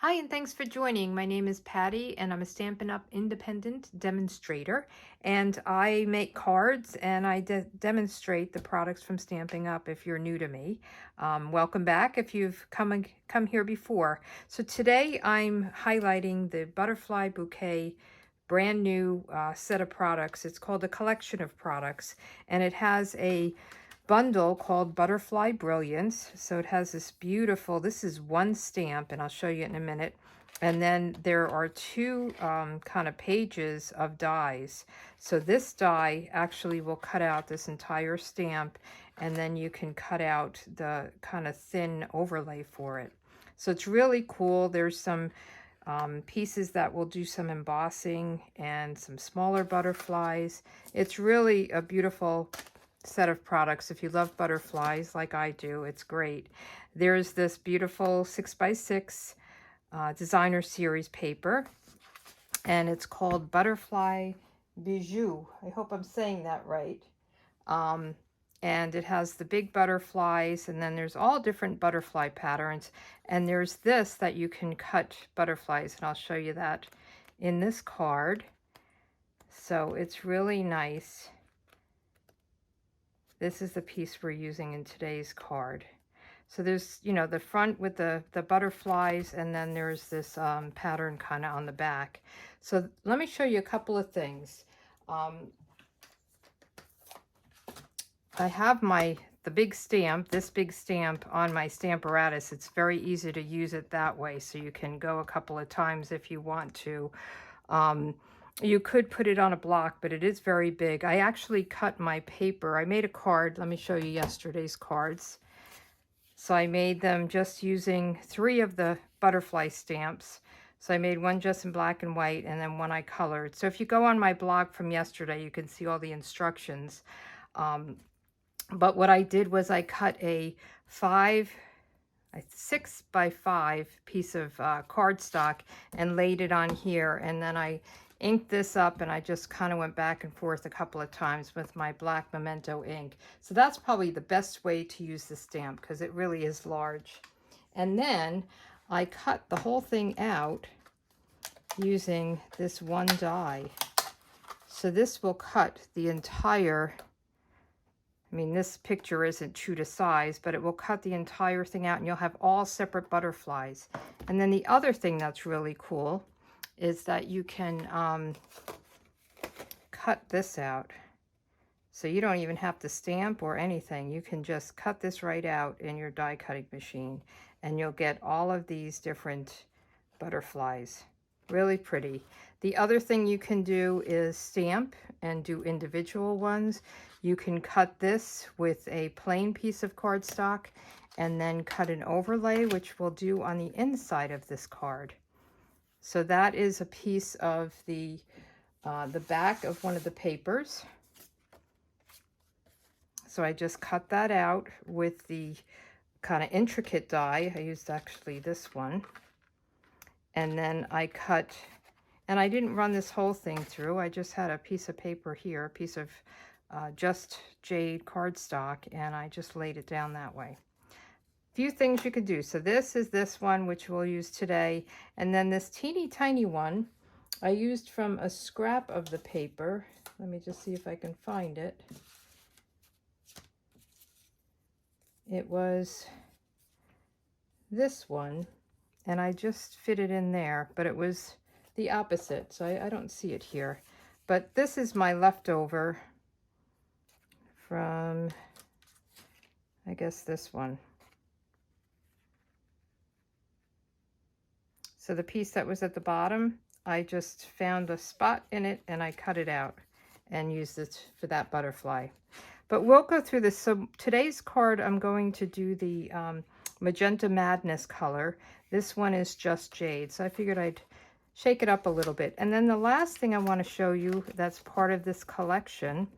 Hi, and thanks for joining. My name is Patty, and I'm a Stampin' Up! Independent demonstrator. And I make cards and I demonstrate the products from Stampin' Up! If you're new to me. Welcome back if you've come here before. So today I'm highlighting the Butterfly Bouquet brand new set of products. It's called a collection of products, and it has a bundle called Butterfly Brilliance. So it has this beautiful, this is one stamp, and I'll show you in a minute. And then there are two kind of pages of dies. So this die actually will cut out this entire stamp, and then you can cut out the kind of thin overlay for it. So it's really cool. There's some pieces that will do some embossing and some smaller butterflies. It's really a beautiful set of products. If you love butterflies like I do, it's great. There's this beautiful 6x6 designer series paper, and it's called Butterfly Bijou. I hope I'm saying that right. And it has the big butterflies, and then there's all different butterfly patterns, and there's this that you can cut butterflies, and I'll show you that in this card. So it's really nice. This is the piece we're using in today's card. So there's, you know, the front with the butterflies, and then there's this pattern kind of on the back. So let me show you a couple of things. I have the big stamp, this big stamp on my Stamparatus. It's very easy to use it that way, so you can go a couple of times if you want to. You could put it on a block, but it is very big. I actually cut my paper. I made a card. Let me show you yesterday's cards. So I made them just using 3 of the butterfly stamps. So I made one just in black and white, and then one I colored. So if you go on my blog from yesterday, you can see all the instructions. But what I did was I cut a 6x5 piece of cardstock and laid it on here, and then I inked this up, and I just kind of went back and forth a couple of times with my black Memento ink. So that's probably the best way to use the stamp, because it really is large. And then I cut the whole thing out using this one die. So this will cut the entire, I mean, this picture isn't true to size, but it will cut the entire thing out, and you'll have all separate butterflies. And then the other thing that's really cool is that you can cut this out. So you don't even have to stamp or anything. You can just cut this right out in your die cutting machine, and you'll get all of these different butterflies. Really pretty. The other thing you can do is stamp and do individual ones. You can cut this with a plain piece of cardstock and then cut an overlay, which we'll do on the inside of this card. So that is a piece of the back of one of the papers. So I just cut that out with the kind of intricate die. I used actually this one. And then I cut, and I didn't run this whole thing through. I just had a piece of paper here, a piece of just jade cardstock, and I just laid it down that way. Few things you could do. So this is this one, which we'll use today. And then this teeny tiny one, I used from a scrap of the paper. Let me just see if I can find it. It was this one, and I just fit it in there, but it was the opposite, so I don't see it here. But this is my leftover from, I guess, this one. So the piece that was at the bottom, I just found a spot in it, and I cut it out and used it for that butterfly. But we'll go through this. So today's card, I'm going to do the Magenta Madness color. This one is just jade, so I figured I'd shake it up a little bit. And then the last thing I want to show you that's part of this collection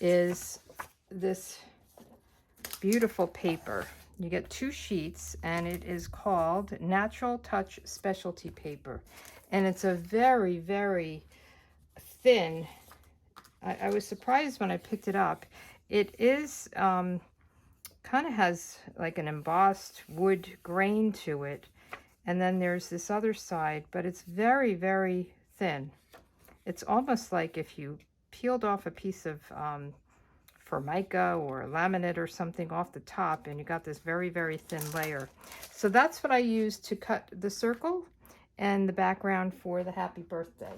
is this beautiful paper. You get 2 sheets, and it is called Natural Touch Specialty Paper. And it's a very, very thin, I was surprised when I picked it up. It is kind of has like an embossed wood grain to it, And then there's this other side, but it's very, very thin. It's almost like if you peeled off a piece of Formica or laminate or something off the top, and you got this very, very thin layer. So that's what I used to cut the circle and the background for the happy birthday.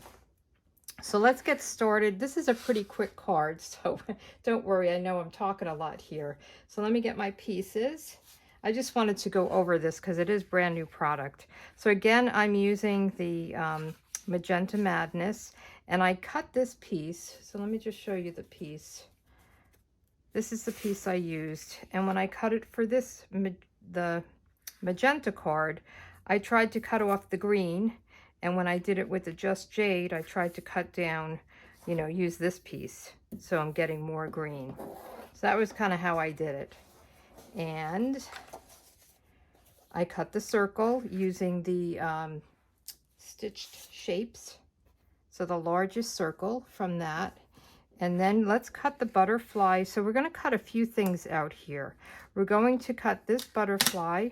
So let's get started. This is a pretty quick card, so don't worry, I know I'm talking a lot here. So let me get my pieces. I just wanted to go over this because it is brand new product. So again, I'm using the Magenta Madness, and I cut this piece. So let me just show you the piece. This is the piece I used, and when I cut it for this, the magenta card, I tried to cut off the green, and when I did it with the Just Jade, I tried to cut down, you know, use this piece, so I'm getting more green. So that was kind of how I did it. And I cut the circle using the stitched shapes, so the largest circle from that. And then let's cut the butterfly. So we're going to cut a few things out here. We're going to cut this butterfly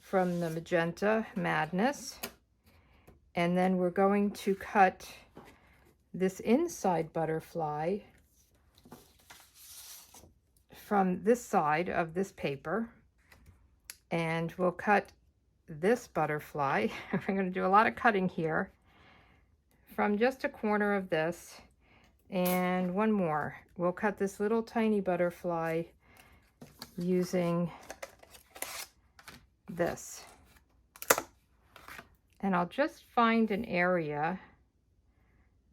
from the Magenta Madness. And then we're going to cut this inside butterfly from this side of this paper. And we'll cut this butterfly. We're going to do a lot of cutting here from just a corner of this. And one more. We'll cut this little tiny butterfly using this. And I'll just find an area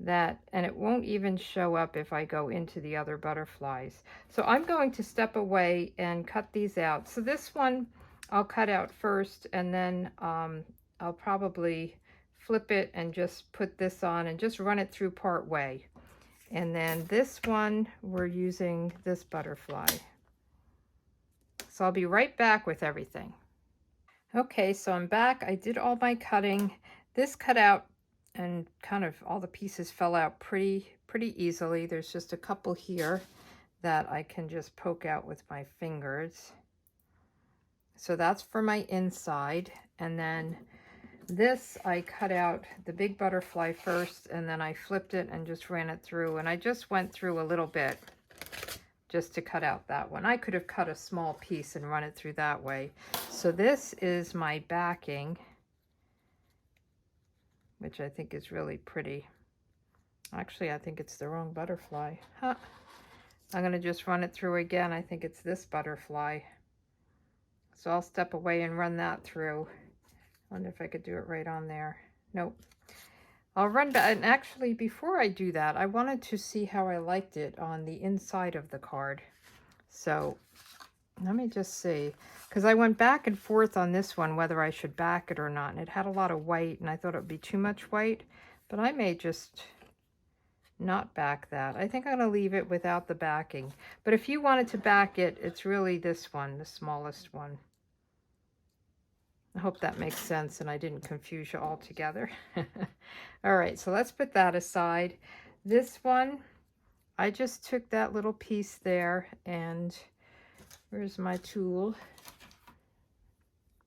that, and it won't even show up if I go into the other butterflies. So I'm going to step away and cut these out. So this one I'll cut out first, and then I'll probably flip it and just put this on and just run it through part way. And then this one, we're using this butterfly. So I'll be right back with everything. Okay, so I'm back. I did all my cutting. This cut out, and kind of all the pieces fell out pretty easily. There's just a couple here that I can just poke out with my fingers. So that's for my inside. And then this, I cut out the big butterfly first, and then I flipped it and just ran it through. And I just went through a little bit just to cut out that one. I could have cut a small piece and run it through that way. So this is my backing, which I think is really pretty. Actually, I think it's the wrong butterfly. Huh. I'm going to just run it through again. I think it's this butterfly. So I'll step away and run that through. I wonder if I could do it right on there. Nope. I'll run back. And actually, before I do that, I wanted to see how I liked it on the inside of the card. So let me just see. Because I went back and forth on this one, whether I should back it or not. And it had a lot of white, and I thought it would be too much white. But I may just not back that. I think I'm going to leave it without the backing. But if you wanted to back it, it's really this one, the smallest one. I hope that makes sense and I didn't confuse you all together. All right, so let's put that aside. This one, I just took that little piece there, and where's my tool?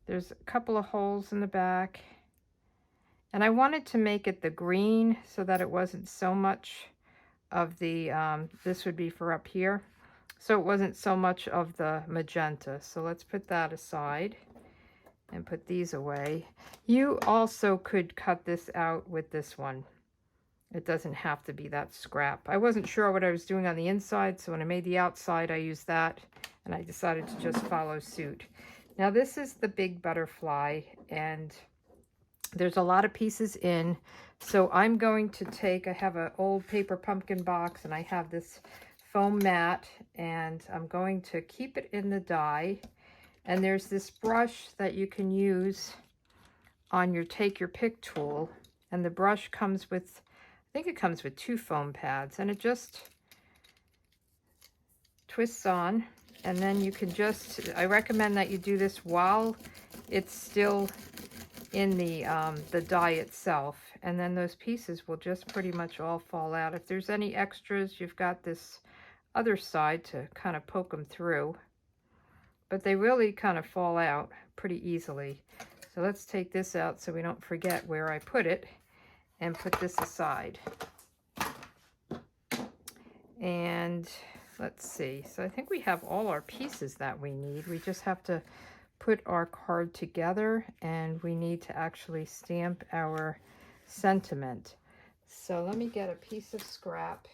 There's a couple of holes in the back, and I wanted to make it the green so that it wasn't so much of the, this would be for up here, so it wasn't so much of the magenta. So let's put that aside and put these away. You also could cut this out with this one. It doesn't have to be that scrap. I wasn't sure what I was doing on the inside, so when I made the outside, I used that, and I decided to just follow suit. Now this is the big butterfly, and there's a lot of pieces in, so I'm going to take, I have an old paper pumpkin box, and I have this foam mat, and I'm going to keep it in the die. And there's this brush that you can use on your take your pick tool, and the brush comes with, I think it comes with 2 foam pads, and it just twists on, and then you can just, I recommend that you do this while it's still in the die itself, and then those pieces will just pretty much all fall out. If there's any extras, you've got this other side to kind of poke them through. But they really kind of fall out pretty easily. So let's take this out so we don't forget where I put it and put this aside. And let's see. So I think we have all our pieces that we need. We just have to put our card together, and we need to actually stamp our sentiment. So let me get a piece of scrap.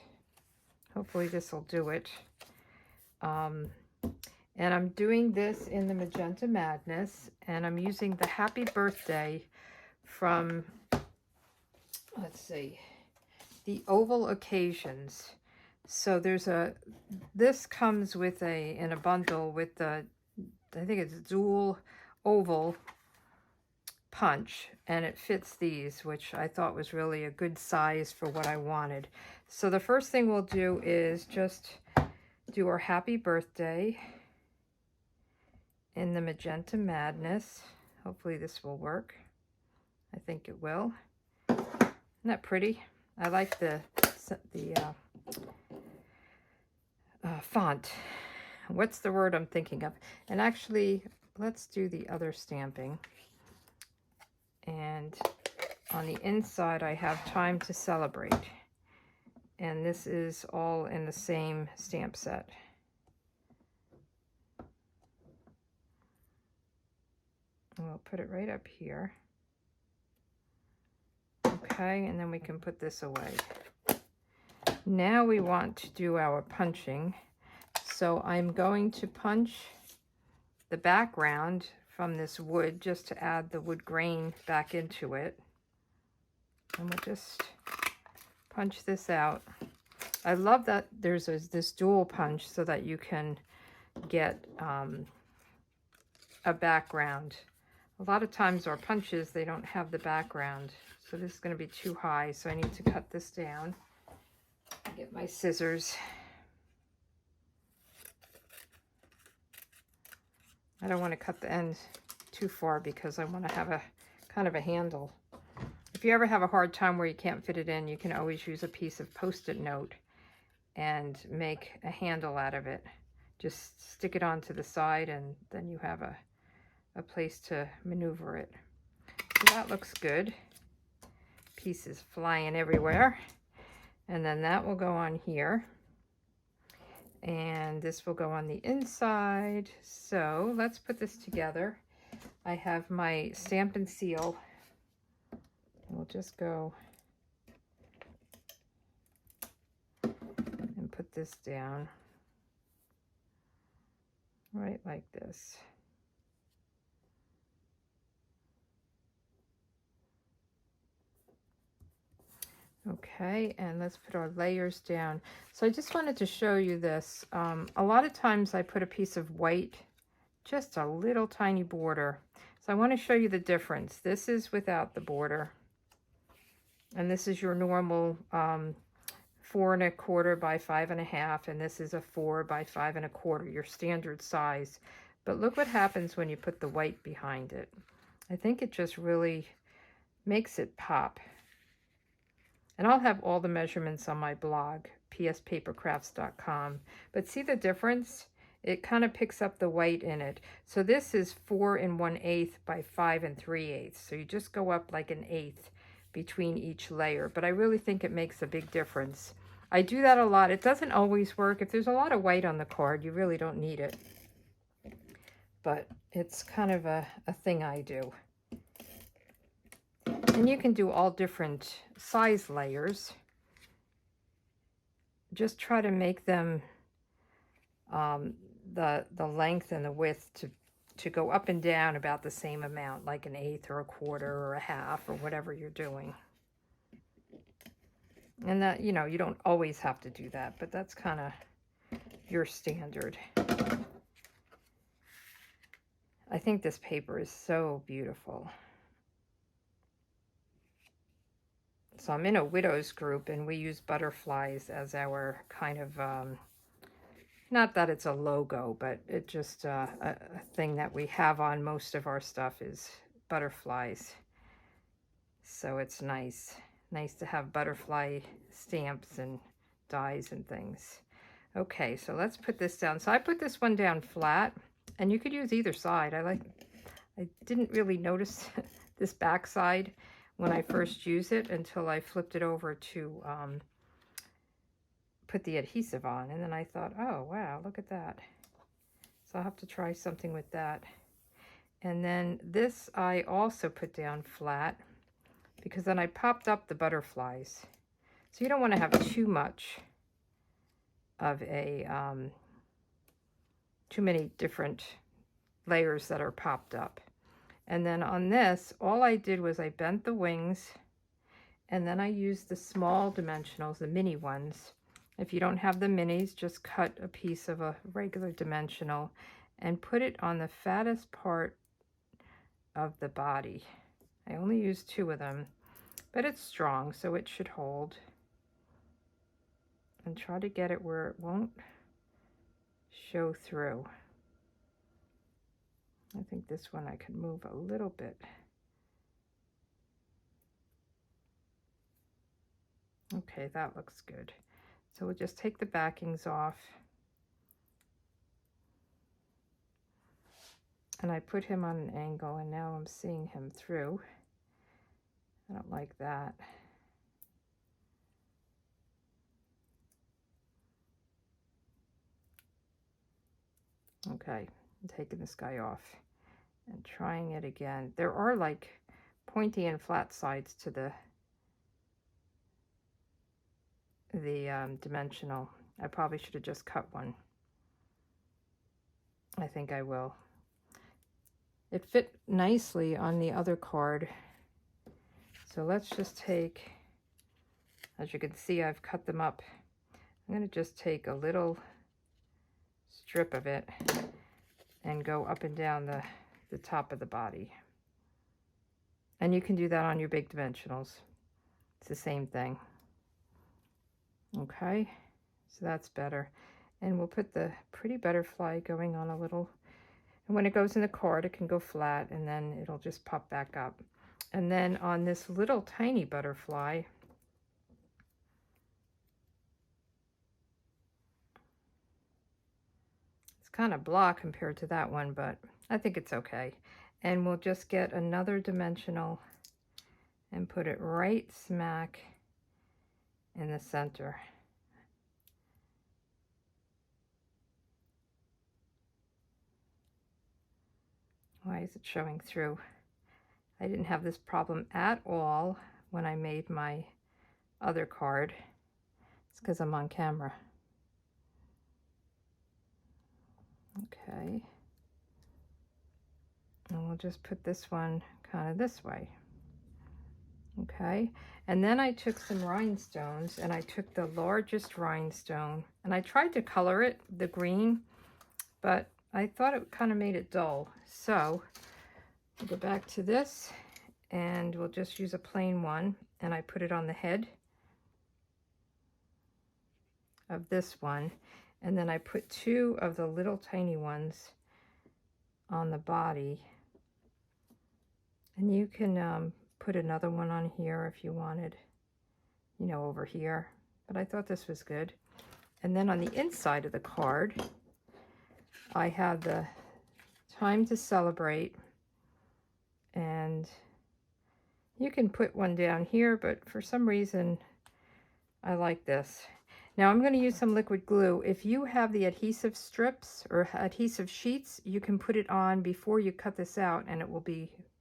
Hopefully this will do it. And I'm doing this in the Magenta Madness, and I'm using the Happy Birthday from, let's see, the Oval Occasions. So there's this comes with in a bundle with the, I think it's dual oval punch, and it fits these, which I thought was really a good size for what I wanted. So the first thing we'll do is just do our Happy Birthday in the Magenta Madness. Hopefully this will work. I think it will. Isn't that pretty? I like the font. What's the word I'm thinking of? And actually, let's do the other stamping. And on the inside, I have Time to Celebrate. And this is all in the same stamp set. And we'll put it right up here. Okay, and then we can put this away. Now we want to do our punching. So I'm going to punch the background from this wood just to add the wood grain back into it. And we'll just punch this out. I love that there's this dual punch so that you can get a background. A lot of times our punches, they don't have the background. So this is going to be too high, so I need to cut this down. Get my scissors. I don't want to cut the end too far because I want to have a kind of a handle. If you ever have a hard time where you can't fit it in, you can always use a piece of Post-it note and make a handle out of it. Just stick it onto the side, and then you have a place to maneuver it. So that looks good. Pieces flying everywhere. And then that will go on here. And this will go on the inside. So let's put this together. I have my Stampin' Seal. We'll just go and put this down right like this. Okay, and let's put our layers down. So I just wanted to show you this. A lot of times I put a piece of white, just a little tiny border. So I want to show you the difference. This is without the border. And this is your normal 4 1/4 by 5 1/2, and this is a 4 by 5 1/4, your standard size. But look what happens when you put the white behind it. I think it just really makes it pop. And I'll have all the measurements on my blog, pspapercrafts.com. But see the difference? It kind of picks up the white in it. So this is 4 1/8 by 5 3/8. So you just go up like 1/8 between each layer. But I really think it makes a big difference. I do that a lot. It doesn't always work. If there's a lot of white on the card, you really don't need it. But it's kind of a thing I do. And you can do all different size layers. Just try to make them the length and the width to go up and down about the same amount, like 1/8 or 1/4 or 1/2 or whatever you're doing. And that, you know, you don't always have to do that, but that's kind of your standard. I think this paper is so beautiful. So I'm in a widows group, and we use butterflies as our kind of, not that it's a logo, but it just a thing that we have on most of our stuff is butterflies. So it's nice to have butterfly stamps and dies and things. Okay, so let's put this down. So I put this one down flat, and you could use either side. I didn't really notice this backside when I first used it until I flipped it over to put the adhesive on, and then I thought, oh wow, look at that. So I'll have to try something with that. And then this I also put down flat because then I popped up the butterflies. So you don't want to have too much of a too many different layers that are popped up. And then on this, all I did was I bent the wings, and then I used the small dimensionals, the mini ones. If you don't have the minis, just cut a piece of a regular dimensional and put it on the fattest part of the body. I only used 2 of them, but it's strong, so it should hold. And try to get it where it won't show through. I think this one I could move a little bit. Okay, that looks good. So we'll just take the backings off. And I put him on an angle, and now I'm seeing him through. I don't like that. Okay, I'm taking this guy off and trying it again. There are like pointy and flat sides to the dimensional. I probably should have just cut one. I think I will. It fit nicely on the other card. So let's just take, as you can see, I've cut them up. I'm going to just take a little strip of it and go up and down the top of the body. And you can do that on your big dimensionals. It's the same thing. Okay, so that's better. And we'll put the pretty butterfly going on a little. And when it goes in the card, it can go flat, and then it'll just pop back up. And then on this little tiny butterfly, it's kind of block compared to that one, but I think it's okay. And we'll just get another dimensional and put it right smack in the center. Why is it showing through? I didn't have this problem at all when I made my other card. It's because I'm on camera. Okay. And we'll just put this one kind of this way. Okay. And then I took some rhinestones, and I took the largest rhinestone, and I tried to color it, the green, but I thought it kind of made it dull. So we'll go back to this, and we'll just use a plain one, and I put it on the head of this one, and then I put 2 of the little tiny ones on the body. And you can put another one on here if you wanted, you know, over here. But I thought this was good. And then on the inside of the card, I have the time to celebrate. And you can put one down here, but for some reason, I like this. Now I'm going to use some liquid glue. If you have the adhesive strips or adhesive sheets, you can put it on before you cut this out, and it will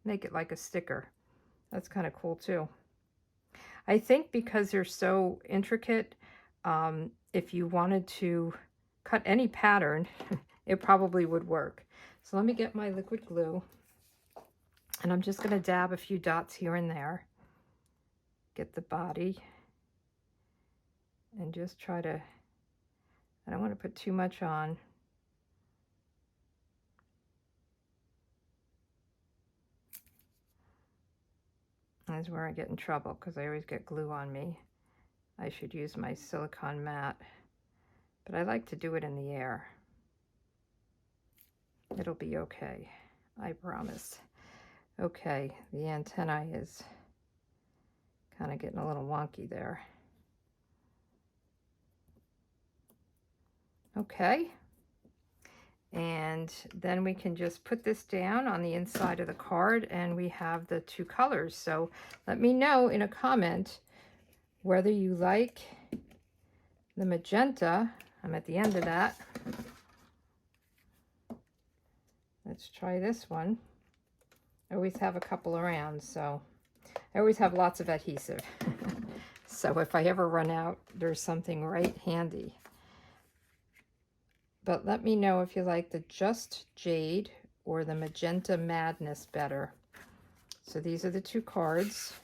make it like a sticker. That's kind of cool too. I think because they're so intricate, if you wanted to cut any pattern, it probably would work. So let me get my liquid glue, and I'm just going to dab a few dots here and there. Get the body, and just try to, I don't want to put too much on. That's where I get in trouble, because I always get glue on me. I should use my silicone mat, but I like to do it in the air. It'll be okay, I promise. Okay, the antennae is kind of getting a little wonky there. Okay, And then we can just put this down on the inside of the card, and we have the two colors. So let me know in a comment whether you like the magenta. I'm at the end of that. Let's try this one. I always have a couple around, so I always have lots of adhesive. So if I ever run out, there's something right handy. But let me know if you like the Just Jade or the Magenta Madness better. So these are the two cards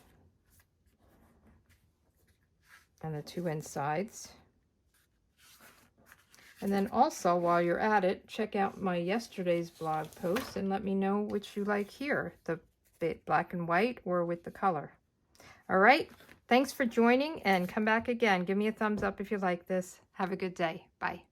and the two insides. And then also, while you're at it, check out my yesterday's blog post and let me know which you like here, the black and white or with the color. All right, thanks for joining, and come back again. Give me a thumbs up if you like this. Have a good day. Bye.